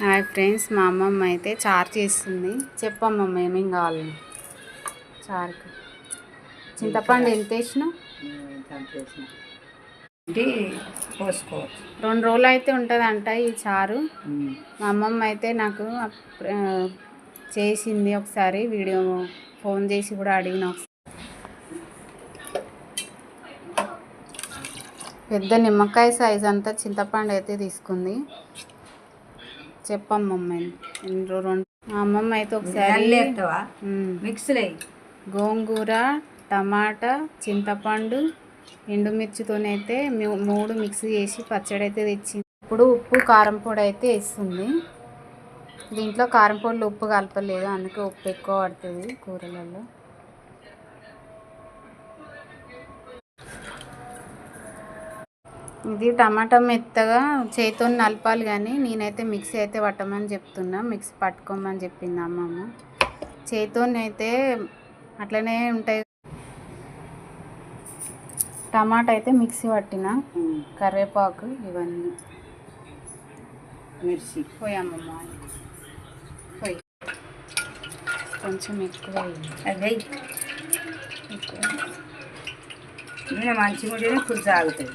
Hi friends, మా అమ్మమ్మ అయితే చారు చేస్తుంది. చెప్పమ్మమ్మ ఏమేం కావాలి చారుకి? చింతపండు ఎంత వేసినావు? పోసుకోవచ్చు. 2 రోజులు అయితే ఉంటుందంట ఈ చారు. మా అమ్మమ్మ అయితే నాకు చేసింది ఒకసారి, వీడియో ఫోన్ చేసి కూడా అడిగిన. పెద్ద నిమ్మకాయ సైజ్ అంతా చింతపండు అయితే తీసుకుంది. చెప్పమ్మమ్మ మా అమ్మమ్మ అయితే ఒకసారి మిక్స్లో గోంగూర, టమాటా, చింతపండు, ఎండుమిర్చితోనైతే 3 మిక్స్ చేసి పచ్చడి అయితే తెచ్చింది. ఇప్పుడు ఉప్పు కారం పొడి అయితే వేస్తుంది. దీంట్లో కారం పొడిలో ఉప్పు కలపలేదు, అందుకే ఉప్పు ఎక్కువ పడుతుంది కూరలలో. ఇది టమాటా మెత్తగా చేతితో నలపాలి, కానీ నేనైతే మిక్సీ అయితే పట్టమని చెప్తున్నా. మిక్సీ పట్టుకోమని చెప్పింది అమ్మమ్మ. చేతితోనైతే అట్లనే ఉంటాయి. టమాటా అయితే మిక్సీ పట్టిన, కరివేపాకు ఇవన్నీ మిర్చి పోయమ్మమ్మ, పోయి కొంచెం ఎక్కువ అవి మంచిగా ఉంటేనే పులుసు సాగుతుంది.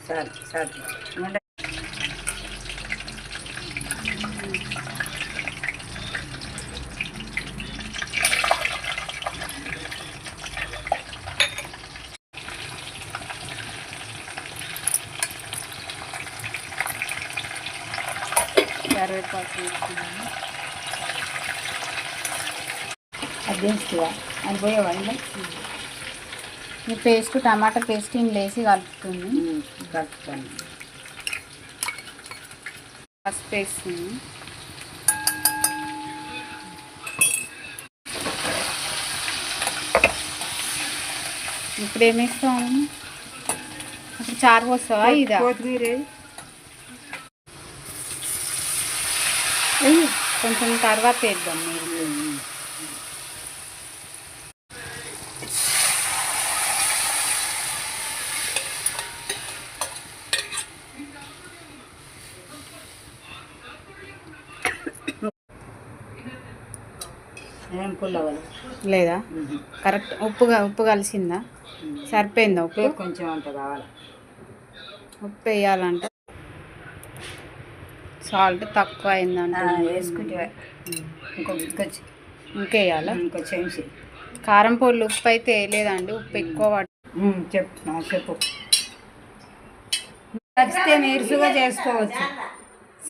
సరే సరే కరివేపాకు అది వేస్తుందా? అది పోయేవా? ఈ పేస్ట్, టమాటా పేస్ట్ ఇందులో వేసి కలుపుతుంది. కలుపుతాను. పసుపు వేస్తుంది. ఇప్పుడు ఏమేస్తాము? ఇప్పుడు చారు పోస్తావా? ఇదా కొత్తిమీర కొంచెం తర్వాత వేద్దాం. మీరు లేదా? కరెక్ట్ ఉప్పు కలిసిందా? సరిపోయిందా? ఉప్పు కొంచెం అంత కావాలి. ఉప్పు వేయాలంట. సాల్ట్ తక్కువ అయిందంట, వేసుకుంటే ఇంకేయాలా? ఇంకొంచెం కారం పొడి ఉప్పు అయితే వేయలేదండి, ఉప్పు ఎక్కువ చెప్పు. నచ్చితే నీరుసుగా చేసుకోవచ్చు.